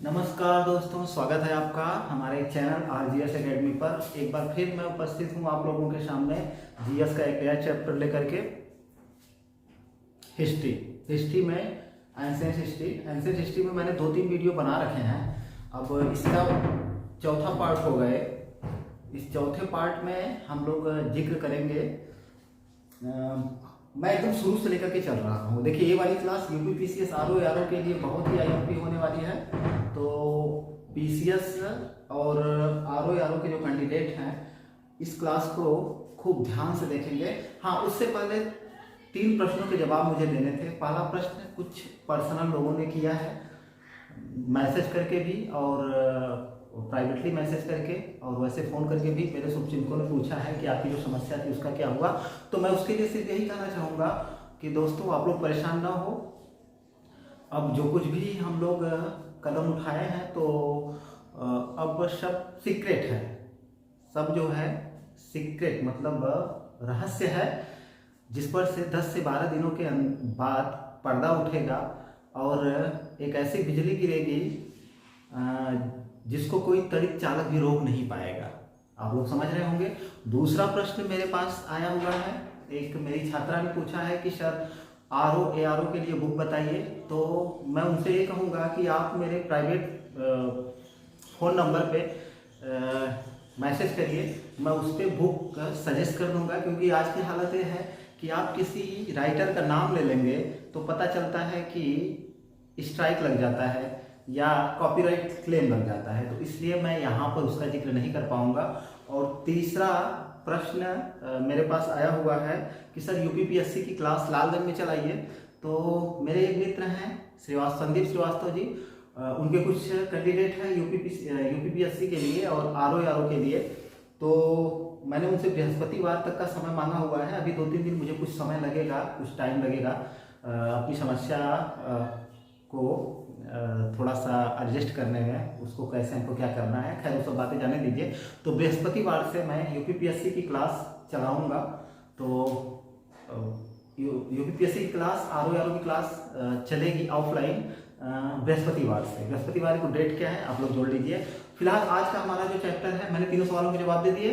नमस्कार दोस्तों, स्वागत है आपका हमारे चैनल आरजीएस एकेडमी पर। एक बार फिर मैं उपस्थित हूँ आप लोगों के सामने जीएस का एक नया चैप्टर लेकर के। हिस्ट्री में एंशिएंट हिस्ट्री में मैंने 2-3 वीडियो बना रखे हैं। अब इसका चौथा पार्ट हो गए। इस चौथे पार्ट में हम लोग जिक्र करेंगे। मैं एकदम शुरू से लेकर के चल रहा हूँ। देखिए, ये वाली क्लास यूपी पीसीएस आरओ के लिए बहुत ही आईएमपी होने वाली है। तो पीसीएस और आरओ के जो कैंडिडेट हैं इस क्लास को खूब ध्यान से देखेंगे। हाँ, उससे पहले 3 प्रश्नों के जवाब मुझे देने थे। पहला प्रश्न कुछ पर्सनल लोगों ने किया है, मैसेज करके भी और प्राइवेटली मैसेज करके और वैसे फ़ोन करके भी मेरे शुभचिंतकों ने पूछा है कि आपकी जो समस्या थी उसका क्या हुआ। तो मैं उसके लिए सिर्फ यही कहना चाहूँगा कि दोस्तों, आप लोग परेशान ना हो। अब जो कुछ भी हम लोग कदम उठाए हैं तो अब सब सीक्रेट है। सब जो है सीक्रेट मतलब रहस्य है, जिस पर से 10 से 12 दिनों के बाद पर्दा उठेगा और एक ऐसी बिजली गिरेगी जिसको कोई तड़ित चालक भी रोक नहीं पाएगा। आप लोग समझ रहे होंगे। दूसरा प्रश्न मेरे पास आया हुआ है। एक मेरी छात्रा ने पूछा है कि सर आरओ के लिए बुक बताइए। तो मैं उनसे ये कहूँगा कि आप मेरे प्राइवेट फ़ोन नंबर पे मैसेज करिए, मैं उस पर बुक सजेस्ट कर दूँगा। क्योंकि आज की हालत ये है कि आप किसी राइटर का नाम ले लेंगे तो पता चलता है कि स्ट्राइक लग जाता है या कॉपीराइट क्लेम लग जाता है। तो इसलिए मैं यहाँ पर उसका जिक्र नहीं कर पाऊँगा। और तीसरा प्रश्न मेरे पास आया हुआ है कि सर यूपीपीएससी की क्लास लालगंज में चलाइए। तो मेरे एक मित्र हैं संदीप श्रीवास्तव जी, उनके कुछ कैंडिडेट हैं यूपीपीएससी के लिए और आरओ के लिए। तो मैंने उनसे बृहस्पतिवार तक का समय मांगा हुआ है। अभी 2-3 दिन मुझे कुछ समय लगेगा, कुछ टाइम लगेगा अपनी समस्या को थोड़ा सा एडजस्ट करने में। उसको कैसे हमको क्या करना है, खैर वो सब बातें जाने दीजिए। तो बृहस्पतिवार से मैं यूपीपीएससी की क्लास चलाऊंगा। तो यूपीपीएससी की क्लास आरओ की क्लास चलेगी ऑफलाइन बृहस्पतिवार को डेट क्या है आप लोग जोड़ लीजिए। फिलहाल आज का हमारा जो चैप्टर है, मैंने 3 सवालों के जवाब दे दिए।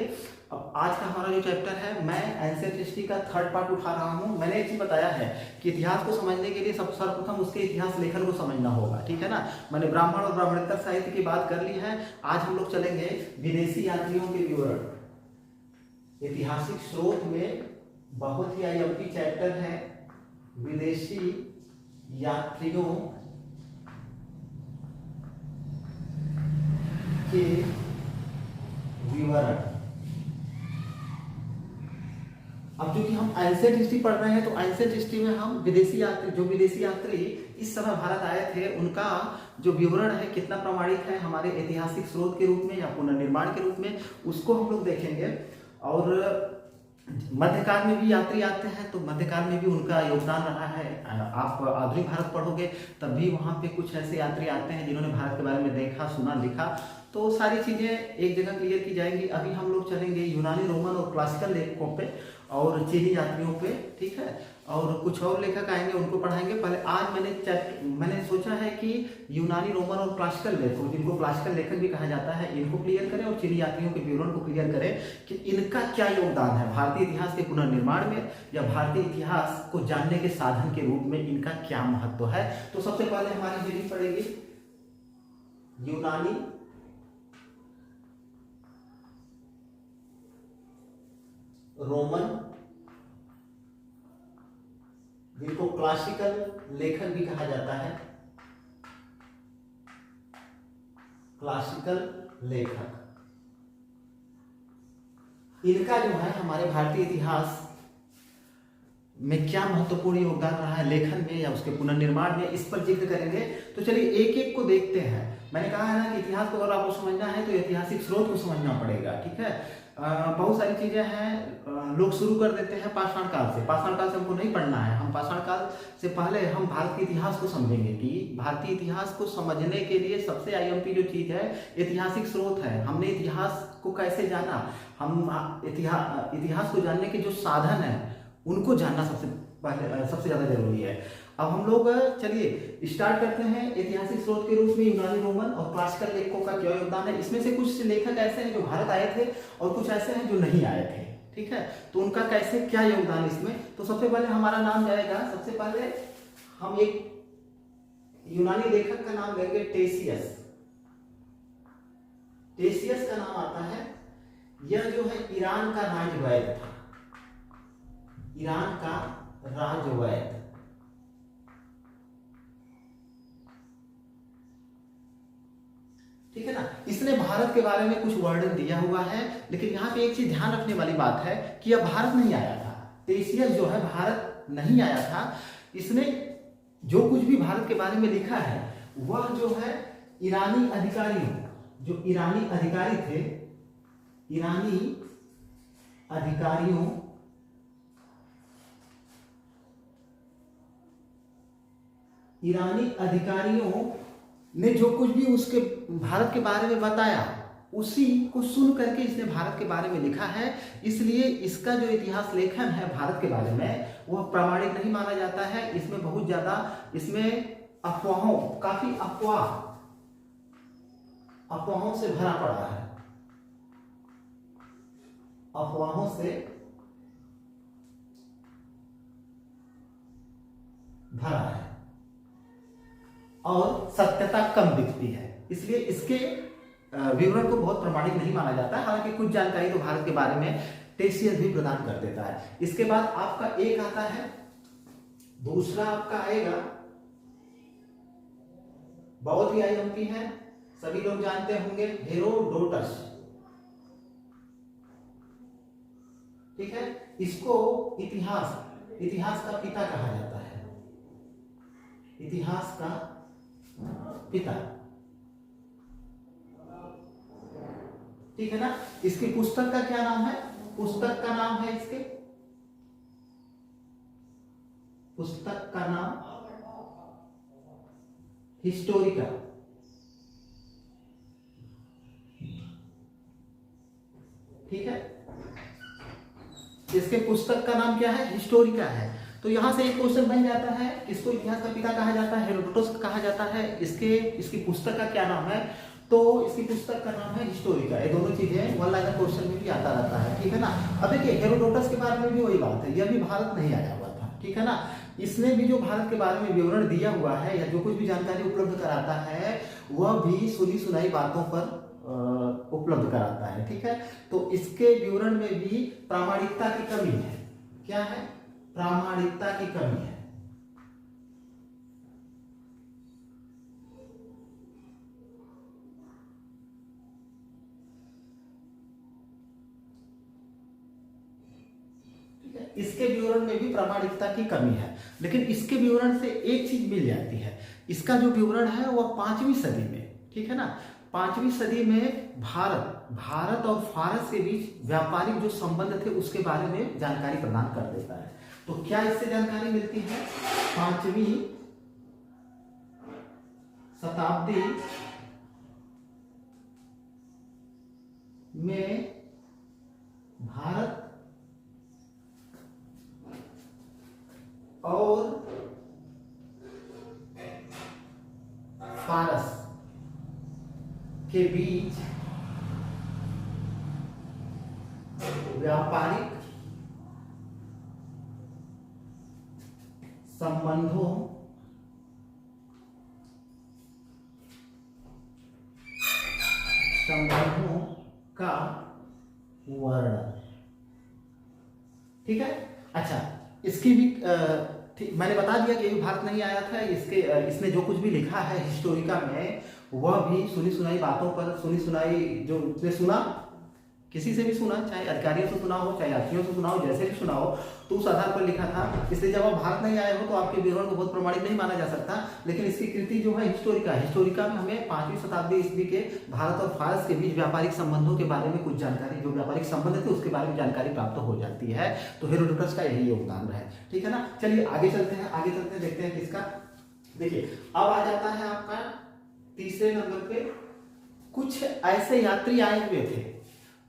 अब आज का हमारा जो चैप्टर है, मैं एंशिएंट हिस्ट्री का 3rd पार्ट उठा रहा हूँ। मैंने एक चीज बताया है कि इतिहास को समझने के लिए सर्वप्रथम उसके इतिहास लेखन को समझना होगा, ठीक है ना। मैंने ब्राह्मण और ब्राह्मणेतर साहित्य की बात कर ली है। आज हम लोग चलेंगे विदेशी यात्रियों के विवरण। ऐतिहासिक स्रोत में बहुत ही आईएमपी चैप्टर है विदेशी यात्रियों के विवरण। अब क्योंकि हम एंशिएंट हिस्ट्री पढ़ रहे हैं तो एंशिएंट हिस्ट्री में हम विदेशी यात्री इस समय भारत आए थे उनका जो विवरण है कितना प्रमाणिक है हमारे ऐतिहासिक स्रोत के रूप में या पुनर्निर्माण के रूप में, उसको हम लोग देखेंगे। और मध्यकाल में भी यात्री आते हैं तो मध्यकाल में भी उनका योगदान रहा है। आप आधुनिक भारत पढ़ोगे तब भी वहाँ पे कुछ ऐसे यात्री आते हैं जिन्होंने भारत के बारे में देखा, सुना, लिखा। तो सारी चीज़ें एक जगह क्लियर की जाएंगी। अभी हम लोग चलेंगे यूनानी, रोमन और क्लासिकल लेखकों पे और चीनी यात्रियों पे, ठीक है। और कुछ और लेखक आएंगे, उनको पढ़ाएंगे। पहले आज मैंने सोचा है कि यूनानी, रोमन और क्लासिकल लेखक, जिनको क्लासिकल लेखक भी कहा जाता है, इनको क्लियर करें और चीनी यात्रियों के विवरण को क्लियर करें कि इनका क्या योगदान है भारतीय इतिहास के पुनर्निर्माण में या भारतीय इतिहास को जानने के साधन के रूप में इनका क्या महत्व है। तो सबसे पहले हमारी हेडिंग पड़ेगी यूनानी, रोमन, जिनको क्लासिकल लेखक भी कहा जाता है, क्लासिकल लेखक, इनका जो है हमारे भारतीय इतिहास में क्या महत्वपूर्ण योगदान रहा है लेखन में या उसके पुनर्निर्माण में, इस पर जिक्र करेंगे। तो चलिए एक एक को देखते हैं। मैंने कहा है ना कि इतिहास को अगर आपको समझना है तो ऐतिहासिक स्रोत को समझना पड़ेगा, ठीक है। बहुत सारी चीजें हैं, लोग शुरू कर देते हैं पाषाण काल से। पाषाण काल से हमको नहीं पढ़ना है। हम पाषाण काल से पहले हम भारत के इतिहास को समझेंगे कि भारतीय इतिहास को समझने के लिए सबसे आईएमपी जो चीज है ऐतिहासिक स्रोत है। हमने इतिहास को कैसे जाना, हम इतिहास को जानने के जो साधन है उनको जानना सबसे पहले सबसे ज़्यादा जरूरी है। अब हम लोग चलिए स्टार्ट करते हैं। ऐतिहासिक स्रोत के रूप में यूनानी, रोमन और क्लासिकल लेखकों का क्या योगदान है। इसमें से कुछ लेखक ऐसे हैं जो भारत आए थे और कुछ ऐसे हैं जो नहीं आए थे, ठीक है, तो उनका कैसे क्या योगदान इसमें। तो सबसे पहले हमारा नाम जाएगा, सबसे पहले हम एक यूनानी लेखक का नाम लेंगे, टेसियस। टेसियस का नाम आता है। यह जो है ईरान का राजवैद्य था, ईरान का राजवैद्य। ठीक है ना। इसने भारत के बारे में कुछ वर्णन दिया हुआ है, लेकिन यहाँ पे एक चीज ध्यान रखने वाली बात है कि यह भारत नहीं आया था। टेसियस जो है भारत नहीं आया था। इसने जो कुछ भी भारत के बारे में लिखा है वह जो है ईरानी अधिकारियों, जो ईरानी अधिकारी थे, ईरानी अधिकारियों ने जो कुछ भी उसके भारत के बारे में बताया उसी को सुन करके इसने भारत के बारे में लिखा है। इसलिए इसका जो इतिहास लेखन है भारत के बारे में वह प्रामाणिक नहीं माना जाता है। इसमें बहुत ज्यादा, इसमें अफवाहों, काफी अफवाहों से भरा पड़ा है, अफवाहों से भरा है और सत्यता कम दिखती है। इसलिए इसके विवरण को बहुत प्रामाणिक नहीं माना जाता है। हालांकि कुछ जानकारी तो भारत के बारे में टेसियस भी प्रदान कर देता है। इसके बाद आपका एक आता है, दूसरा आपका आएगा, बहुत ही आईएमपी है, सभी लोग जानते होंगे, हेरोडोटस। ठीक है, इसको इतिहास का पिता कहा जाता है, इतिहास का पिता। ठीक है ना। इसकी पुस्तक का क्या नाम है, पुस्तक का नाम है, इसके पुस्तक का नाम हिस्टोरिका। ठीक है, इसके पुस्तक का नाम क्या है, हिस्टोरिका है। तो यहां से एक क्वेश्चन बन जाता है, किसको इतिहास का पिता कहा जाता है, हेरोडोटस कहा जाता है। इसकी पुस्तक का क्या नाम है, तो इसकी पुस्तक का नाम है हिस्टोरिका। ये दोनों चीजें वन लाइनर क्वेश्चन में भी आता रहता है। ठीक है ना। अब देखिए हेरोडोटस के बारे में भी वही बात है, यह भी भारत नहीं आया हुआ था। ठीक है ना। इसने भी जो भारत के बारे में विवरण दिया हुआ है या जो कुछ भी जानकारी उपलब्ध कराता है वह भी सुनी सुनाई बातों पर उपलब्ध कराता है। ठीक है, तो इसके विवरण में भी प्रामाणिकता की कमी है। क्या है, प्रामाणिकता की कमी है। इसके विवरण में भी प्रामाणिकता की कमी है, लेकिन इसके विवरण से एक चीज मिल जाती है। इसका जो विवरण है वह 5वीं सदी में, ठीक है ना, 5वीं सदी में भारत और फारस के बीच व्यापारिक जो संबंध थे उसके बारे में जानकारी प्रदान कर देता है। तो क्या इससे जानकारी मिलती है, 5वीं शताब्दी में भारत और फारस के बीच व्यापारिक संबंधों का वर्णन। ठीक है, अच्छा, इसकी भी मैंने बता दिया कि ये भारत नहीं आया था। इसने जो कुछ भी लिखा है हिस्टोरिका में वह भी सुनी सुनाई बातों पर, सुनी सुनाई जो उसने सुना, किसी से भी सुना, चाहे अधिकारियों से सुना हो, चाहे यात्रियों से सुना हो, जैसे भी सुना हो, तो उस आधार पर लिखा था। इसलिए जब आप भारत नहीं आए हो तो आपके विवरण को बहुत प्रमाणिक नहीं माना जा सकता। लेकिन इसकी कृति जो है हिस्टोरिका में हमें 5वीं शताब्दी ईस्वी के भारत और फारस के बीच व्यापारिक संबंधों के बारे में कुछ जानकारी, जो व्यापारिक संबंध थे उसके बारे में जानकारी प्राप्त हो जाती है। तो हेरोडोटस का यही योगदान है। ठीक है ना। चलिए आगे चलते हैं, देखते हैं किसका। देखिए अब आ जाता है आपका तीसरे नंबर पे, कुछ ऐसे यात्री आए हुए थे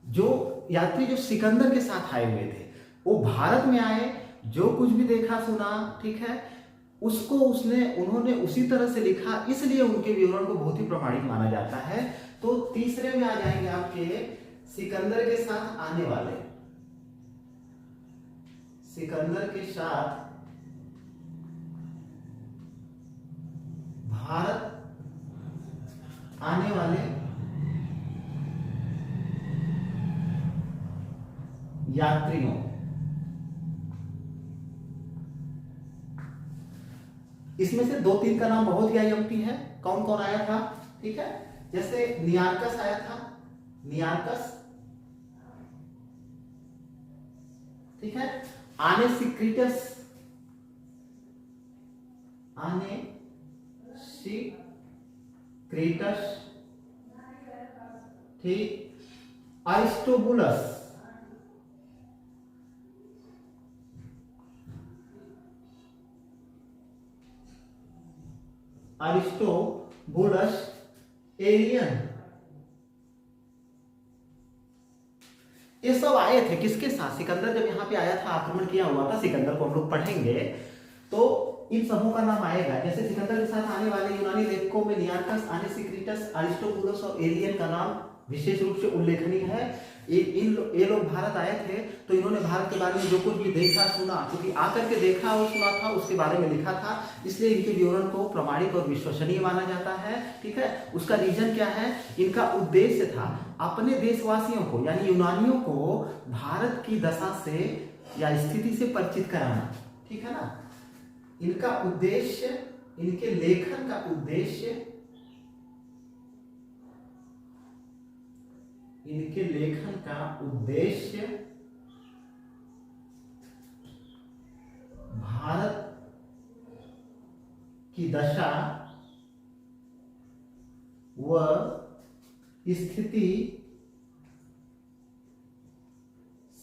जो सिकंदर के साथ आए हुए थे। वो भारत में आए जो कुछ भी देखा सुना, ठीक है, उसको उन्होंने उसी तरह से लिखा, इसलिए उनके विवरण को बहुत ही प्रामाणिक माना जाता है। तो तीसरे में आ जाएंगे आपके सिकंदर के साथ आने वाले, सिकंदर के साथ भारत आने वाले यात्रियों, इसमें से 2-3 का नाम बहुत ही आईएमपी है। कौन कौन आया था, ठीक है, जैसे नियार्कस आया था, नियार्कस, ठीक है, आनेसिक्रिटस, आनेसिक्रिटस, ठीक, अरिस्टोबुलस, अरिस्टोबुलस, एरियन, ये सब आए थे किसके साथ, सिकंदर जब यहाँ पे आया था, आक्रमण किया हुआ था, सिकंदर को हम लोग पढ़ेंगे तो इन समूह का नाम आएगा। जैसे सिकंदर के साथ आने वाले यूनानी लेखकों में नियार्कस, आनेसिक्रिटस, अरिस्टोबुलस और एरियन का नाम विशेष रूप से उल्लेखनीय है। ये लोग भारत आए थे तो इन्होंने भारत के बारे में जो कुछ भी देखा सुना, क्योंकि आकर के देखा और सुना था, उसके बारे में लिखा था, इसलिए इनके विवरण को प्रामाणिक और विश्वसनीय माना जाता है, ठीक है। उसका रीजन क्या है, इनका उद्देश्य था अपने देशवासियों को यानी यूनानियों को भारत की दशा से या स्थिति से परिचित कराना, ठीक है ना। इनका उद्देश्य, इनके लेखन का उद्देश्य, इनके लेखन का उद्देश्य भारत की दशा व स्थिति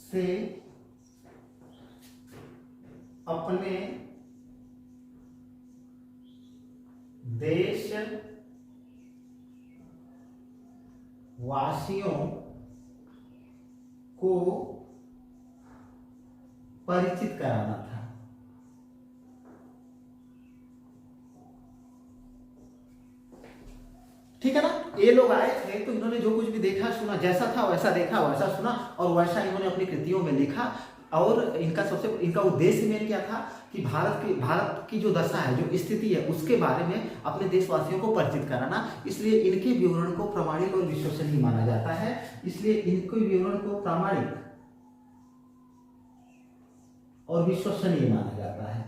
से अपने देश वासियों को परिचित कराना था। ठीक है ना। ये लोग आए थे तो इन्होंने जो कुछ भी देखा सुना, जैसा था वैसा देखा वैसा सुना और वैसा इन्होंने अपनी कृतियों में लिखा। और इनका उद्देश्य मेन क्या था कि भारत की जो दशा है, जो स्थिति है, उसके बारे में अपने देशवासियों को परिचित कराना। इसलिए इनके विवरण को प्रामाणिक और विश्वसनीय माना जाता है। इसलिए इनके विवरण को प्रामाणिक और विश्वसनीय माना जाता है।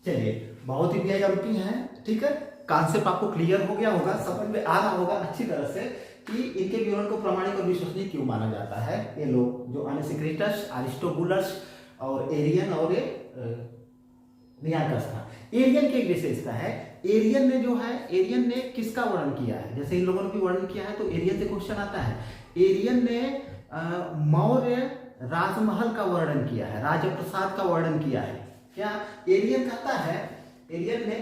चलिए, बहुत ही वीआईपी है, ठीक है। कॉन्सेप्ट आपको क्लियर हो गया होगा, समझ में आ रहा होगा अच्छी तरह से कि इनके विवरण को प्रामाणिक और विश्वसनीय क्यों माना जाता है। ये लोग जो आनेसिक्रिटस, अरिस्टोबुलस और एरियन और नियार्कस था। एरियन की एक विशेषता है, एरियन ने किसका वर्णन किया है। जैसे इन लोगों ने भी वर्णन किया है तो एरियन से क्वेश्चन आता है। एरियन ने मौर्य राजमहल का वर्णन किया है, राजप्रसाद का वर्णन किया है। क्या एरियन कहता है, एरियन ने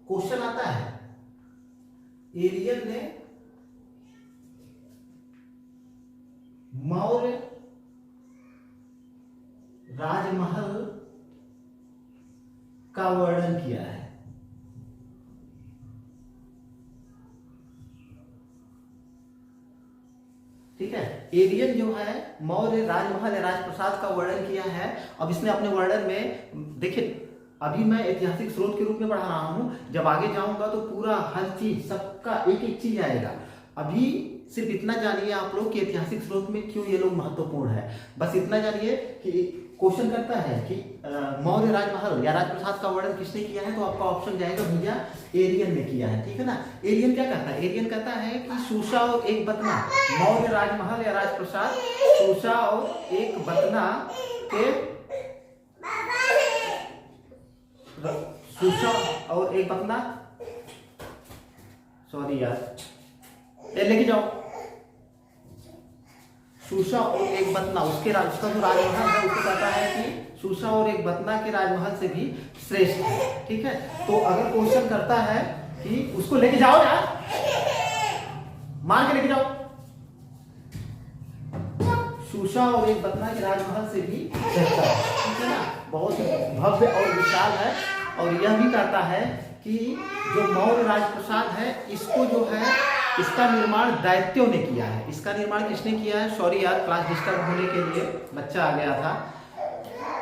क्वेश्चन आता है, एरियन ने मौर्य राजमहल का वर्णन किया है। ठीक है, एरियन जो है मौर्य राजमहल या राजप्रसाद का वर्णन किया है। अब इसने अपने वर्णन में, देखिए अभी मैं ऐतिहासिक स्रोत के रूप में पढ़ा रहा हूं, जब आगे जाऊंगा तो पूरा हर चीज, सबका एक एक चीज आएगा। अभी सिर्फ इतना जानिए आप लोग कि ऐतिहासिक स्रोत में क्यों ये लोग महत्वपूर्ण है। बस इतना जानिए कि क्वेश्चन करता है कि मौर्य राजमहल या राजप्रसाद का वर्णन किसने किया है, तो आपका ऑप्शन जाएगा भैया एरियन ने किया है। ठीक है ना। एरियन क्या कहता है, एरियन कहता है कि सूसा और एक बतना, मौर्य राजमहल या राजप्रसाद, सूसा और एक बतना के, सूसा और एक बतना, सॉरी यार, लेके जाओ, सूसा और एक बतना, उसका जो राजमहल है उसको कहता है कि सूसा और एक बतना के राजमहल से भी श्रेष्ठ है। ठीक है, तो अगर क्वेश्चन करता है कि उसको लेके जाओ यार, मार के लेके जाओ, सुषा और एक बदला के राजमहल से भी बेहतर है, ठीक है ना। बहुत भव्य और विशाल है। और यह भी कहता है कि जो मौर्य राजप्रसाद है इसको जो है इसका निर्माण दैत्यों ने किया है। इसका निर्माण किसने किया है? सॉरी यार, क्लास डिस्टर्ब होने के लिए बच्चा आ गया था।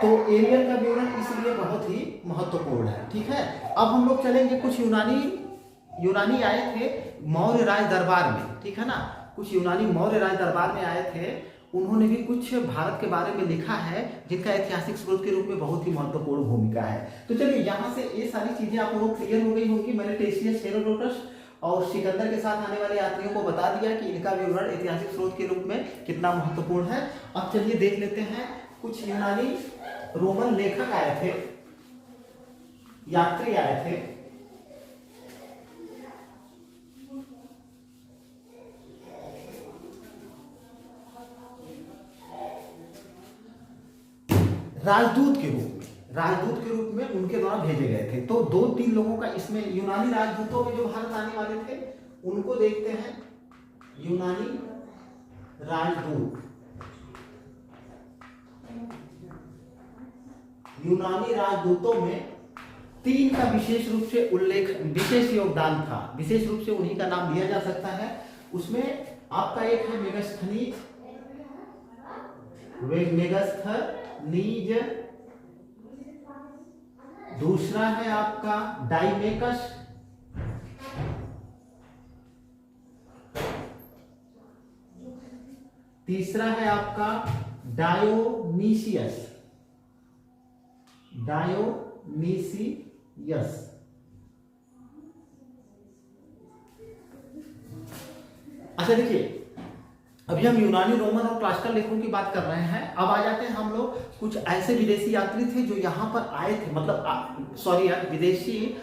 तो एरियल का विवरण इसलिए बहुत ही महत्वपूर्ण है, ठीक है। अब हम लोग चलेंगे, कुछ यूनानी आए थे मौर्य राज दरबार में, ठीक है ना। कुछ यूनानी मौर्य राज दरबार में आए थे, उन्होंने भी कुछ भारत के बारे में लिखा है जिनका ऐतिहासिक स्रोत के रूप में बहुत ही महत्वपूर्ण भूमिका है। तो चलिए यहाँ से ये सारी चीजें आप लोगों को क्लियर हो गई होंगी। मैंने टेशियस, हेरोडोटस और सिकंदर के साथ आने वाले यात्रियों को बता दिया कि इनका विवरण ऐतिहासिक स्रोत के रूप में कितना महत्वपूर्ण है। अब चलिए देख लेते हैं, कुछ यूनानी रोमन लेखक आए थे, यात्री आए थे। राजदूत के रूप में उनके द्वारा भेजे गए थे। तो 2-3 लोगों का इसमें, यूनानी राजदूतों में जो भारत आने वाले थे उनको देखते हैं। यूनानी राजदूतों में 3 का विशेष रूप से विशेष योगदान था। विशेष रूप से उन्हीं का नाम लिया जा सकता है। उसमें आपका एक है मेगास्थनीज, दूसरा है आपका डाइमेकस, तीसरा है आपका डायोनीसियस। अच्छा देखिए, अभी हम यूनानी, रोमन और क्लासिकल लेखकों की बात कर रहे हैं। अब आ जाते हैं हम लोग, कुछ ऐसे विदेशी यात्री थे जो यहाँ पर आए थे, मतलब सॉरी यार, विदेशी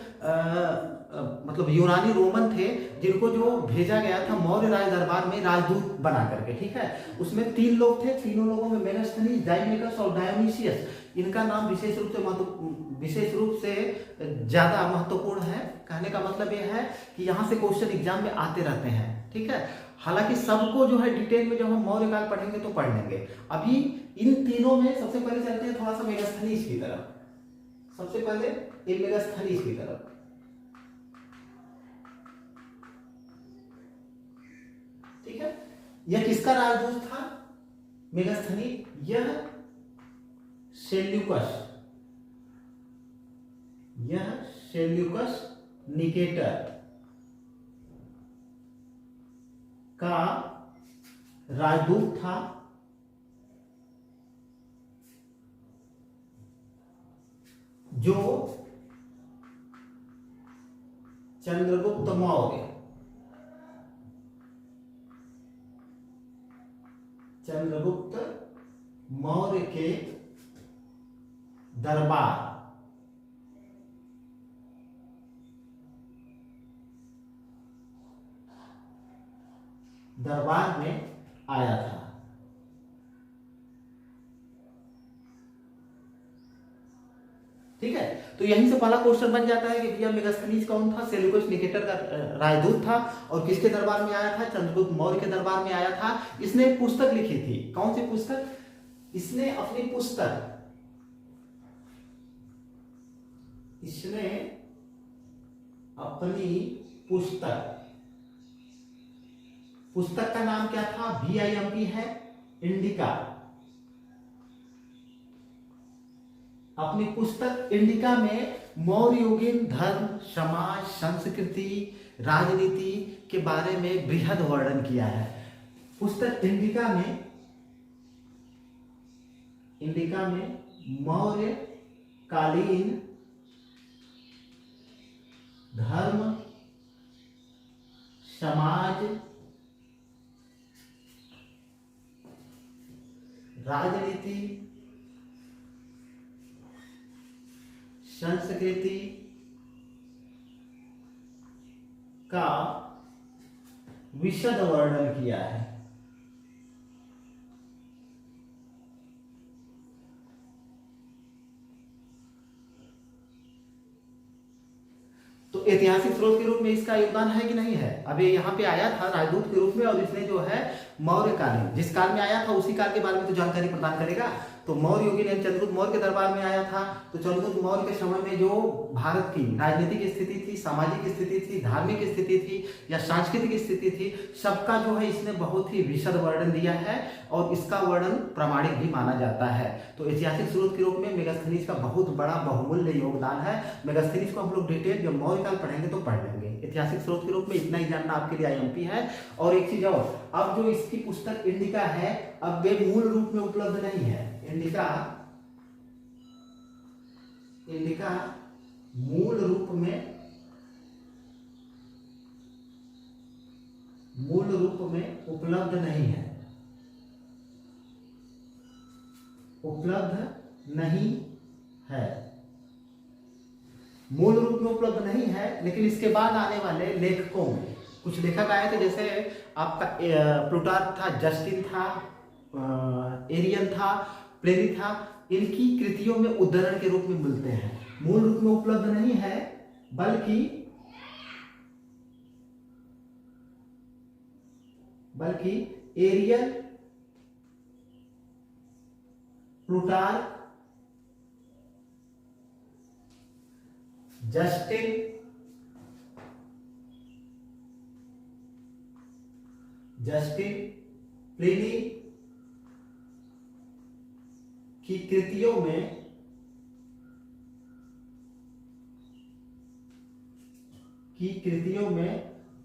मतलब यूनानी रोमन थे जिनको जो भेजा गया था मौर्य राज दरबार में राजदूत बना करके, ठीक है। उसमें 3 लोग थे। तीनों लोगों में मेगास्थनीज, डाइमेकस और डायोनीसियस, इनका नाम विशेष रूप से ज्यादा महत्वपूर्ण है। कहने का मतलब यह है कि यहाँ से क्वेश्चन एग्जाम में आते रहते हैं, ठीक है। हालांकि सबको जो है डिटेल में जब हम मौर्य काल पढ़ेंगे तो पढ़ लेंगे। अभी इन तीनों में सबसे पहले चलते हैं थोड़ा सा मेगास्थनीज की तरफ। सबसे पहले ये मेगास्थनीज की तरफ, ठीक है। यह किसका राजदूत था? मेगास्थनीज। यह सेल्यूकस निकेटर का राजदूत था। जो चंद्रगुप्त मौर्य के दरबार में आया था। ठीक है, तो यहीं से पहला क्वेश्चन बन जाता है कि भैया मेगास्थनीज कौन था? सेल्यूकस निकेटर का राजदूत था। और किसके दरबार में आया था? चंद्रगुप्त मौर्य के दरबार में आया था। इसने एक पुस्तक लिखी थी। कौन सी पुस्तक? इसने अपनी पुस्तक का नाम क्या था? VIMP है, इंडिका। अपनी पुस्तक इंडिका में मौर्य युगीन धर्म, समाज, संस्कृति, राजनीति के बारे में बृहद वर्णन किया है। पुस्तक इंडिका में मौर्य कालीन धर्म, समाज, राजनीति, संस्कृति का विशद वर्णन किया है। तो ऐतिहासिक स्रोत के रूप में इसका योगदान है कि नहीं है? अभी यहाँ पे आया था राजदूत के रूप में और इसने जो है मौर्यकालीन, जिस काल में आया था उसी काल के बारे में तो जानकारी प्रदान करेगा। तो मौर्य युग यानी चंद्रगुप्त मौर्य के दरबार में आया था। तो चंद्रगुप्त मौर्य के समय में जो भारत की राजनीतिक स्थिति थी, सामाजिक स्थिति थी, धार्मिक स्थिति थी या सांस्कृतिक स्थिति थी, सबका जो है इसने बहुत ही विशद वर्णन दिया है और इसका वर्णन प्रामाणिक भी माना जाता है। तो ऐतिहासिक स्रोत के रूप में मेगास्थनीज का बहुत बड़ा बहुमूल्य योगदान है। मेगास्थनीज को हम लोग डिटेल जब मौर्य काल पढ़ेंगे तो पढ़ लेंगे। ऐतिहासिक स्रोत के रूप में इतना ही जानना आपके लिए आईएमपी है। और एक चीज और, अब जो इसकी पुस्तक इंडिका है, अब वे मूल रूप में उपलब्ध नहीं है। इंडिका मूल रूप में उपलब्ध नहीं है, मूल रूप में उपलब्ध नहीं है। लेकिन इसके बाद आने वाले लेखकों में कुछ लेखक आए थे, जैसे आपका प्लूटार्क था, जस्टिन था, एरियन था, प्लेनी था। इनकी कृतियों में उद्धरण के रूप में मिलते हैं। मूल रूप में उपलब्ध नहीं है, बल्कि एरियन, प्लूटार्क, जस्टिन, प्लिनी की कृतियों में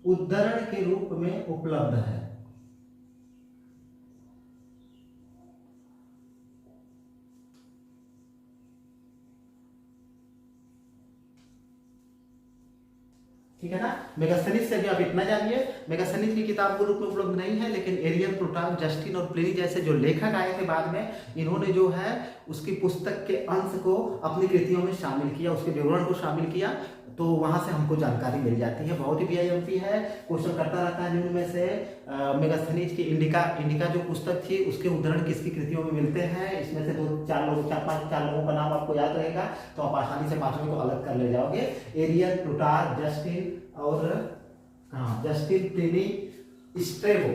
उद्धरण के रूप में उपलब्ध है। ठीक है ना। मेगास्थनीज से अभी आप इतना जानिए। मेगास्थनीज की किताब मूल रूप में उपलब्ध नहीं है, लेकिन एरियन, प्लूटार्क, जस्टिन और प्लिनी जैसे जो लेखक आए थे बाद में, इन्होंने जो है उसकी पुस्तक के अंश को अपनी कृतियों में शामिल किया, उसके विवरण को शामिल किया। तो वहां से हमको जानकारी मिल जाती है। बहुत ही बीआईएमपी है, क्वेश्चन करता रहता है निम्न में से मेगास्थनीज की इंडिका जो पुस्तक थी उसके उद्धरण किसकी कृतियों में मिलते हैं। इसमें से चार लोगों का नाम आपको याद रहेगा तो आप आसानी से पांचों को अलग कर ले जाओगे। एरियन, प्लूटार्क, जस्टिन और जस्टिन, प्लिनी, स्ट्रेबो।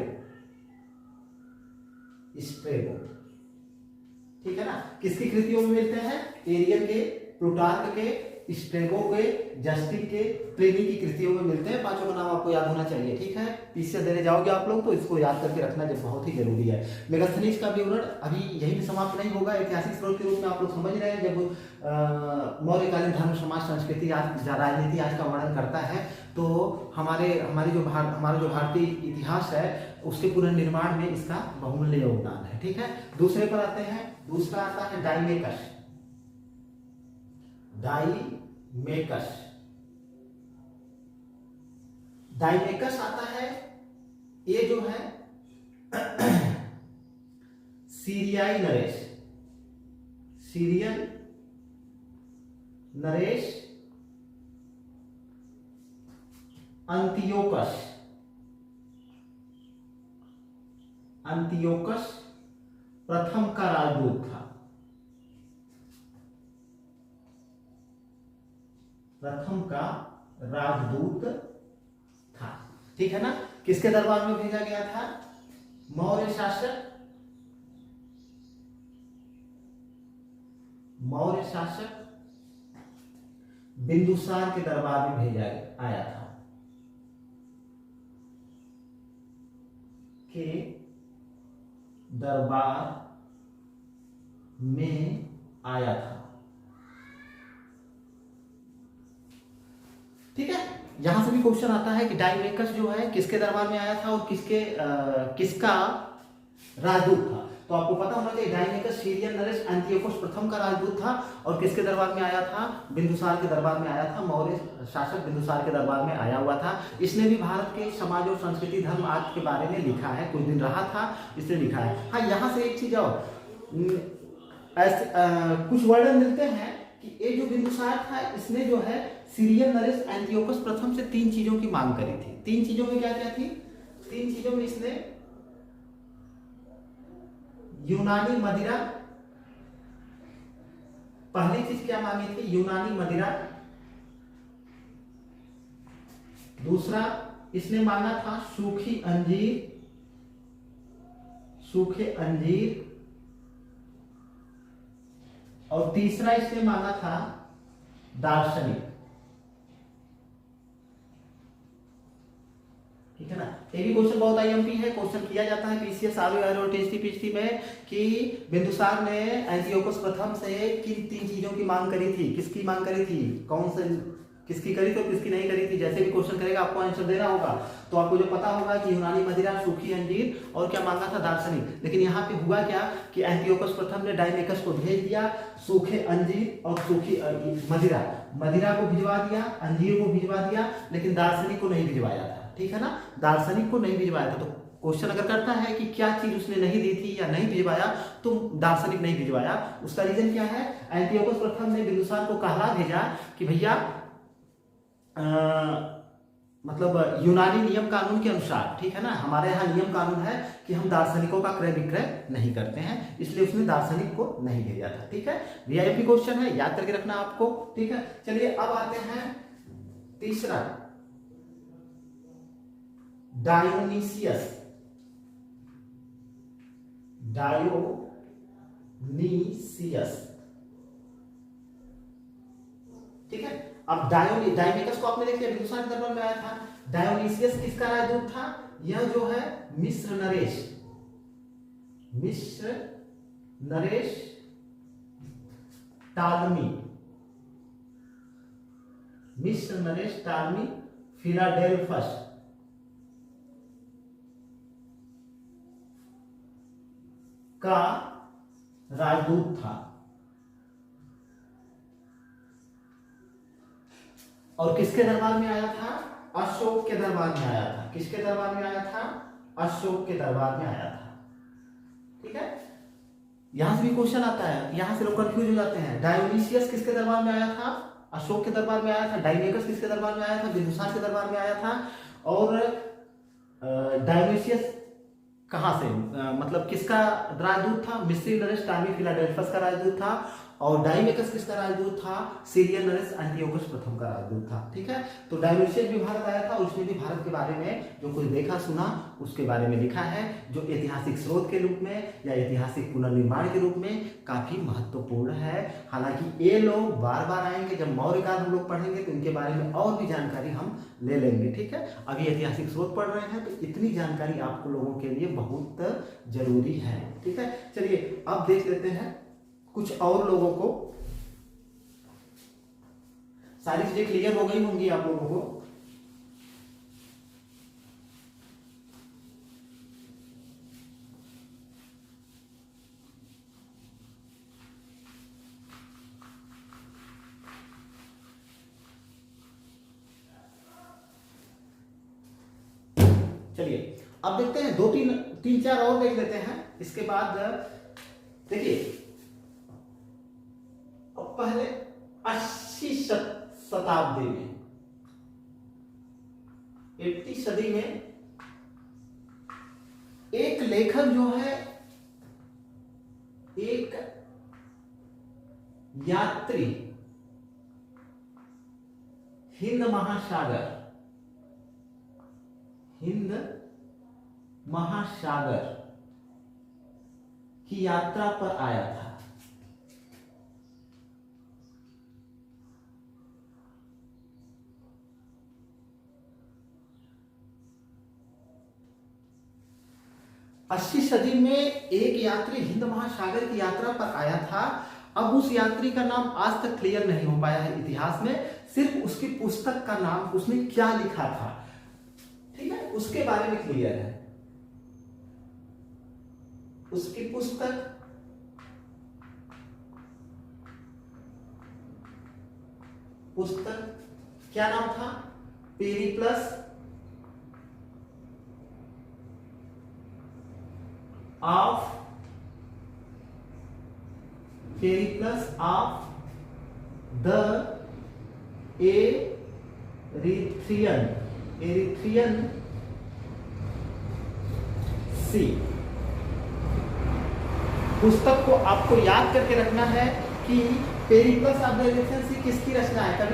ठीक है ना। किसकी कृतियों में मिलते हैं? एरियन के, प्लूटार्क के, स्ट्रेबो के, जस्टिन के, प्लिनी की कृतियों में मिलते हैं। पांचों का नाम आपको याद होना चाहिए। ठीक है, पीछे देने जाओगे आप लोग तो इसको याद करके रखना जो बहुत ही जरूरी है। मेगास्थनीज का विवरण अभी यही भी समाप्त नहीं होगा। ऐतिहासिक स्रोत के रूप में आप लोग समझ रहे हैं, जब मौर्यकालीन धर्म, समाज, संस्कृति, राजनीति आज का वर्णन करता है तो हमारा जो भारतीय इतिहास है उसके पुनर्निर्माण में इसका बहुमूल्य योगदान है। ठीक है, दूसरे पर आते हैं। दूसरा आता है डाइमेकस। डाइमेकस आता है। ये जो है सीरियन नरेश अंतियोकस प्रथम का राजदूत था। ठीक है ना। किसके दरबार में भेजा गया था? मौर्य शासक बिंदुसार के दरबार में भेजा आया था। के दरबार में आया था। ठीक है, यहां से भी क्वेश्चन आता है कि डाइमेकस जो है किसके दरबार में आया था और किसका राजदूत था। तो आपको पता होना चाहिए डाइमेकस सीरियन नरेश अंतियोकस प्रथम का राजदूत था और किसके दरबार में आया था? बिंदुसार के दरबार में आया था। मौर्य शासक बिंदुसार के दरबार में आया हुआ था। इसने भी भारत के समाज और संस्कृति, धर्म आदि के बारे में लिखा है। कुछ दिन रहा था, इसने लिखा है। हाँ, यहाँ से एक चीज और, ऐसे कुछ वर्णन मिलते हैं कि ये जो बिंदुसार था इसने जो है सीरियन नरेश एंटियोकस प्रथम से 3 चीजों की मांग करी थी। 3 चीजों में क्या क्या थी? 3 चीजों में इसने यूनानी मदिरा, पहली चीज क्या मांगी थी? यूनानी मदिरा। दूसरा इसने मांगा था सूखी अंजीर। सूखे अंजीर, और तीसरा इसने मांगा था दार्शनिक। ठीक है ना। ये भी क्वेश्चन बहुत आईएमपी है, क्वेश्चन किया जाता है पीसीएस, आरओ और टीएसटी पीएचडी में कि बिंदुसार ने एंटियोकस प्रथम से किन 3 चीजों की मांग करी थी, किसकी मांग करी थी, कौन से किसकी करी थी और किसकी नहीं करी थी। जैसे भी क्वेश्चन करेगा आपको आंसर देना होगा, तो आपको जो पता होगा कि यूनानी मदिरा, सूखी अंजीर और क्या मांगा था, दार्शनिक। लेकिन यहाँ पे हुआ क्या कि एंटियोकस प्रथम ने डायमेकस को भेज दिया, सूखे अंजीर और सूखी मदिरा को भिजवा दिया, अंजीर को भिजवा दिया, लेकिन दार्शनिक को नहीं भिजवाया था। ठीक है ना, दार्शनिक को नहीं भिजवाया था। तो क्वेश्चन अगर करता है कि क्या चीज उसने नहीं दी थी या नहीं भिजवाया, तो दार्शनिक नहीं भिजवाया। उसका रीजन क्या है, एंटियोकस प्रथम ने बिंदुसार को कहला भेजा कि भैया मतलब यूनानी नियम कानून के अनुसार, ठीक है ना, हमारे यहाँ नियम कानून है कि हम दार्शनिकों का क्रय विक्रय नहीं करते हैं, इसलिए उसने दार्शनिक को नहीं भेजा था। ठीक है, वीआईपी क्वेश्चन है, याद करके रखना आपको। ठीक है, चलिए अब आते हैं तीसरा, डायोनीसियस। ठीक है, अब डायमेकस को आपने देख लिया, बिंदुसार के दरबार में आया था। डायोनीसियस किसका राजदूत था, यह जो है मिस्र नरेश टालमी फिलाडेल्फस का राजदूत था। और किसके दरबार में आया था, अशोक के दरबार में आया था। किसके दरबार में आया था, अशोक के दरबार में आया था। ठीक है, यहां से भी क्वेश्चन आता है, यहां से लोग कंफ्यूज हो जाते हैं। डायोनीसियस किसके दरबार में आया था, अशोक के दरबार में आया था। डायमेकस किसके दरबार में आया था, बिंदुसार के दरबार में आया था। और डायोनीसियस कहां से, मतलब किसका राजदूत था, मिस्री नरेश टालमी फिलाडेल्फस का राजदूत था। और डायमेकस किसका राजदूत था, सीरियन नरेश एंटियोकस प्रथम का राजदूत था। ठीक है, तो डायोनीसियस भी भारत आया था, उसने भी भारत के बारे में जो कुछ देखा सुना उसके बारे में लिखा है, जो ऐतिहासिक स्रोत के रूप में या ऐतिहासिक पुनर्निर्माण के रूप में काफी महत्वपूर्ण है। हालांकि ये लोग बार बार आएंगे, जब मौर्य काल हम लोग पढ़ेंगे तो इनके बारे में और भी जानकारी हम ले लेंगे। ठीक है, अभी ऐतिहासिक स्रोत पढ़ रहे हैं तो इतनी जानकारी आपको लोगों के लिए बहुत जरूरी है। ठीक है, चलिए अब देख लेते हैं कुछ और लोगों को। सारी चीजें क्लियर हो गई होंगी आप लोगों को। चलिए अब देखते हैं, 2-3-4 और देख लेते हैं। इसके बाद देखिए, पहले 80 शताब्दी में, 80 सदी में एक लेखक जो है, एक यात्री हिंद महासागर की यात्रा पर आया था। अस्सी सदी में एक यात्री हिंद महासागर की यात्रा पर आया था। अब उस यात्री का नाम आज तक क्लियर नहीं हो पाया है इतिहास में, सिर्फ उसकी पुस्तक का नाम, उसने क्या लिखा था, ठीक है, उसके बारे में क्लियर है। उसकी पुस्तक क्या नाम था, पेरिप्लस ऑफ द एरिथ्रियन सी। पुस्तक को आपको याद करके रखना है कि पेरिप्लस ऑफ द इरिथ्रियन सी किसकी रचना है।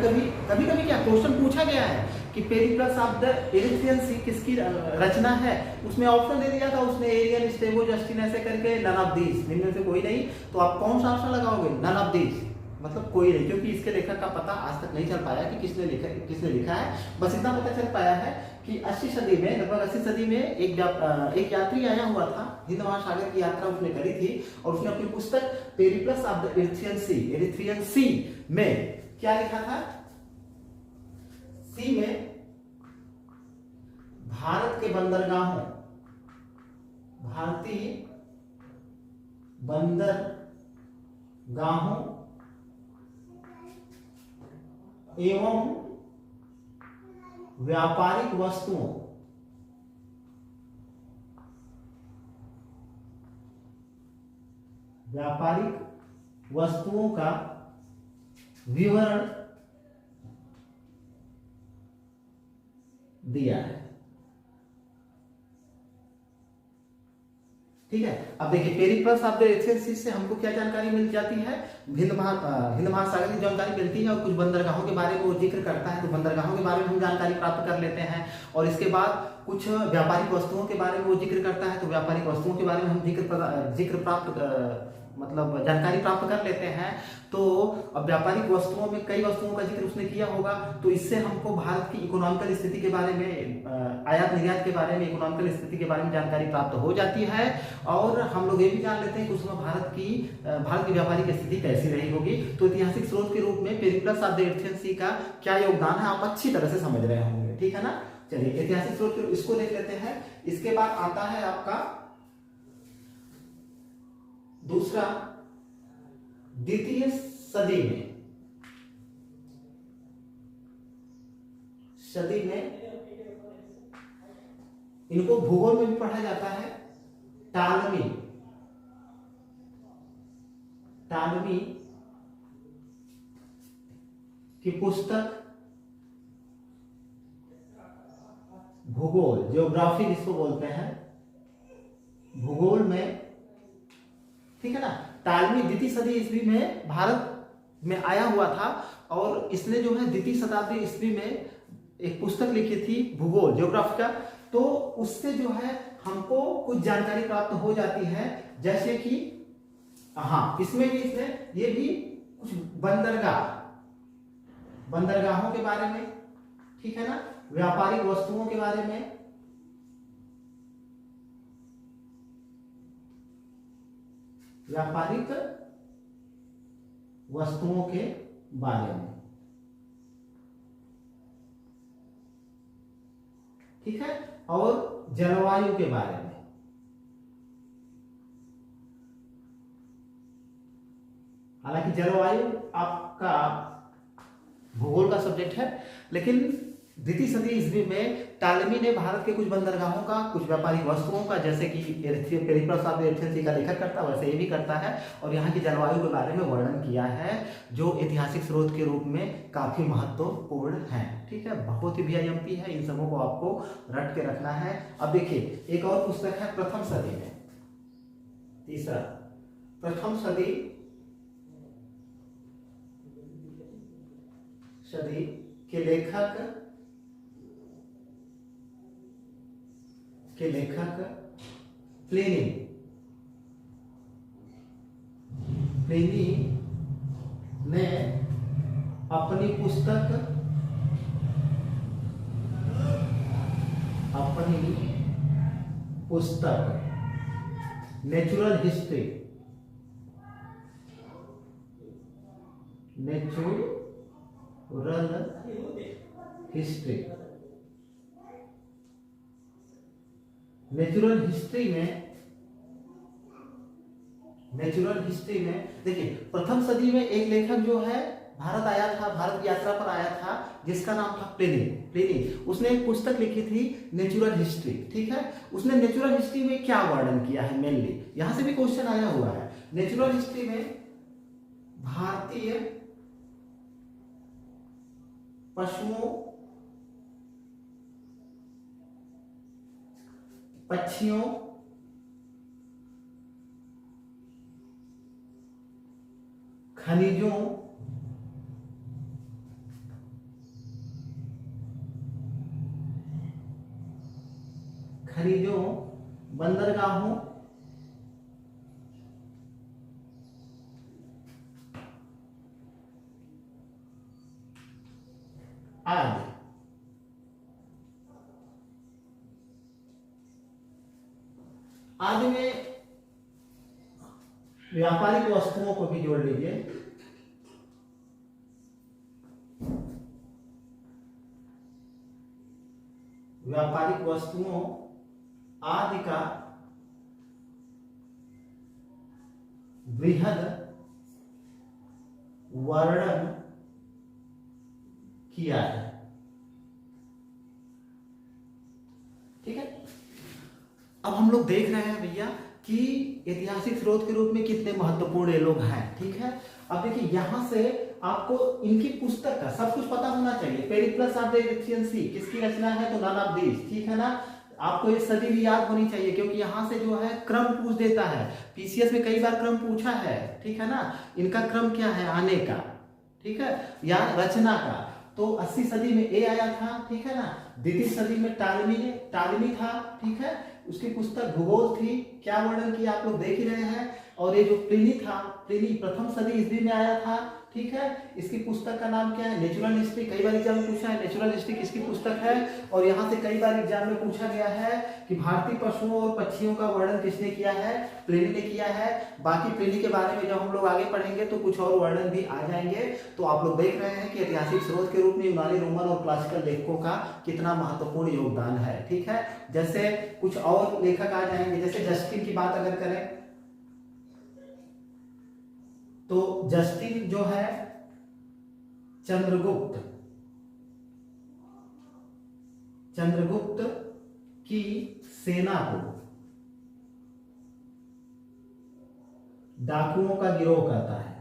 कभी कभी क्या क्वेश्चन पूछा गया है कि पेरिप्लस ऑफ द इरिथ्रियन सी किसकी रचना है। उसमें ऑप्शन दे दिया था उसने, एरियन, स्टेबो, जस्टिन, ऐसे करके, नन ऑफ दीज, इनमें से कोई नहीं। तो आप कौन सा ऑप्शन लगाओगे? नन ऑफ दीज, मतलब कोई नहीं, क्योंकि इसके लेखक का पता आज तक नहीं चल पाया कि किसने लिखा है। बस इतना पता चल पाया है कि 80 सदी में, लगभग 80 सदी में एक यात्री आया हुआ था, हिंद महासागर की यात्रा उसने करी थी, और उसने अपनी पुस्तक पेरिप्लस ऑफ द इरिथ्रियन सी में क्या लिखा था? सी में भारत के बंदरगाहों, भारतीय बंदरगाहों एवं व्यापारिक वस्तुओं का विवरण दिया है। ठीक है, अब देखिए पेरिप्लस ऑफ द इरिथ्रियन सी से हमको क्या जानकारी मिल जाती है? हिंद महासागर की जानकारी मिलती है, और कुछ बंदरगाहों के बारे में वो जिक्र करता है, तो बंदरगाहों के बारे में हम जानकारी प्राप्त कर लेते हैं। और इसके बाद कुछ व्यापारिक वस्तुओं के बारे में वो जिक्र करता है, तो व्यापारिक वस्तुओं के बारे में हम जानकारी प्राप्त कर लेते हैं। तो अब व्यापारिक वस्तुओं में कई वस्तुओं का जिक्र उसने किया होगा, तो इससे हमको भारत की इकोनॉमिकल स्थिति के बारे में, आयात निर्यात के बारे में, इकोनॉमिकल स्थिति के बारे में जानकारी प्राप्त हो जाती है। और हम लोग ये भी जान लेते हैं कि उस समय भारत की व्यापारिक स्थिति कैसी रही होगी। तो ऐतिहासिक स्रोत के रूप में पेरिप्लस ऑफ द इरिथ्रियन सी का क्या योगदान है, आप अच्छी तरह से समझ रहे होंगे। ठीक है ना? चलिए ऐतिहासिक स्रोत इसको देख लेते हैं। इसके बाद आता है आपका दूसरा, द्वितीय सदी में इनको भूगोल में भी पढ़ा जाता है। टालमी की पुस्तक भूगोल, जियोग्राफी जिसको बोलते हैं, भूगोल में, ठीक है ना, टालमी द्वितीय सदी ईस्वी में भारत में आया हुआ था, और इसने जो है द्वितीय शताब्दी ईस्वी में एक पुस्तक लिखी थी भूगोल, ज्योग्राफी का। तो उससे जो है हमको कुछ जानकारी प्राप्त हो जाती है, जैसे कि इसमें भी इसने ये भी कुछ बंदरगाहों के बारे में, ठीक है ना, व्यापारिक वस्तुओं के बारे में, ठीक है, और जलवायु के बारे में। हालांकि जलवायु आपका भूगोल का सब्जेक्ट है, लेकिन द्वितीय सदी ईस्वी में टालमी ने भारत के कुछ बंदरगाहों का, कुछ व्यापारिक वस्तुओं का, जैसे कि पेरिप्लस ऑफ द इरिथ्रियन सी का लेखक करता है, वैसे ये भी करता है, और यहाँ की जलवायु के बारे में वर्णन किया है, जो ऐतिहासिक स्रोत के रूप में काफी महत्वपूर्ण है। ठीक है, बहुत ही VIMP है, इन सबों को आपको रट के रखना है। अब देखिए एक और पुस्तक है प्रथम सदी में, तीसरा, प्रथम सदी के लेखक प्लिनी ने अपनी पुस्तक नेचुरल हिस्ट्री में देखिए, प्रथम सदी में एक लेखक जो है भारत आया था, भारत की यात्रा पर आया था, जिसका नाम था प्लिनी। उसने एक पुस्तक लिखी थी नेचुरल हिस्ट्री। ठीक है, उसने नेचुरल हिस्ट्री में क्या वर्णन किया है, मेनली यहां से भी क्वेश्चन आया हुआ है। नेचुरल हिस्ट्री में भारतीय पशुओं, पक्षियों, खनिजों खनिजों बंदरगाहों आदि। आदि में व्यापारिक वस्तुओं को भी जोड़ लीजिए। व्यापारिक वस्तुओं आदि का बृहद वर्णन किया है। ठीक है, अब हम लोग देख रहे हैं भैया कि ऐतिहासिक स्रोत के रूप में कितने महत्वपूर्ण ये लोग हैं। ठीक है, अब देखिए यहां से आपको इनकी पुस्तक का सब कुछ पता होना चाहिए। पेरिप्लस ऑफ द इजिप्शियन सी किसकी रचना है, तो नन ऑफ दीस। ठीक है ना, आपको ये सदी भी याद होनी चाहिए क्योंकि यहाँ से जो है क्रम पूछ देता है। पीसीएस में कई बार क्रम पूछा है। ठीक है ना, इनका क्रम क्या है आने का, ठीक है, या रचना का। तो 80 सदी में ए आया था, ठीक है ना। द्वितीय सदी में टालमी था, ठीक है। उसकी पुस्तक भूगोल थी, क्या वर्णन किया आप लोग देख ही रहे हैं। और ये जो प्लिनी था, प्लिनी प्रथम सदी ईस्वी में आया था, ठीक है। इसकी पुस्तक का नाम क्या है, नेचुरल हिस्ट्री। कई बार एग्जाम में पूछा है नेचुरल हिस्ट्री किसकी पुस्तक है। और यहाँ से कई बार एग्जाम में पूछा गया है कि भारतीय पशुओं और पक्षियों का वर्णन किसने किया है, प्लिनी ने किया है। बाकी प्लिनी के बारे में जब हम लोग आगे पढ़ेंगे तो कुछ और वर्णन भी आ जाएंगे। तो आप लोग देख रहे हैं कि ऐतिहासिक स्रोत के रूप में यूनानी, रोमन और क्लासिकल लेखकों का कितना महत्वपूर्ण योगदान है। ठीक है, जैसे कुछ और लेखक आ जाएंगे, जैसे जस्टिन की बात अगर करें तो जस्टिन जो है चंद्रगुप्त की सेना को डाकुओं का गिरोह कहता है।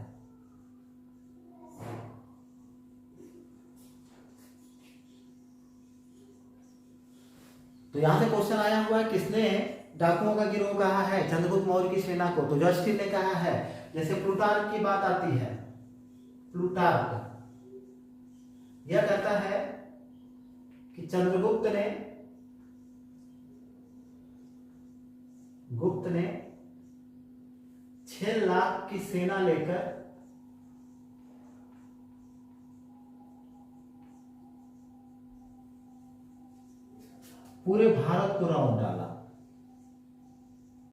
तो यहां से क्वेश्चन आया हुआ है किसने डाकुओं का गिरोह कहा है, चंद्रगुप्त मौर्य की सेना को, तो जस्टिन ने कहा है। जैसे प्लूटार्क की बात आती है, प्लूटार्क यह कहता है कि चंद्रगुप्त ने 6 लाख की सेना लेकर पूरे भारत को रौंद डाला।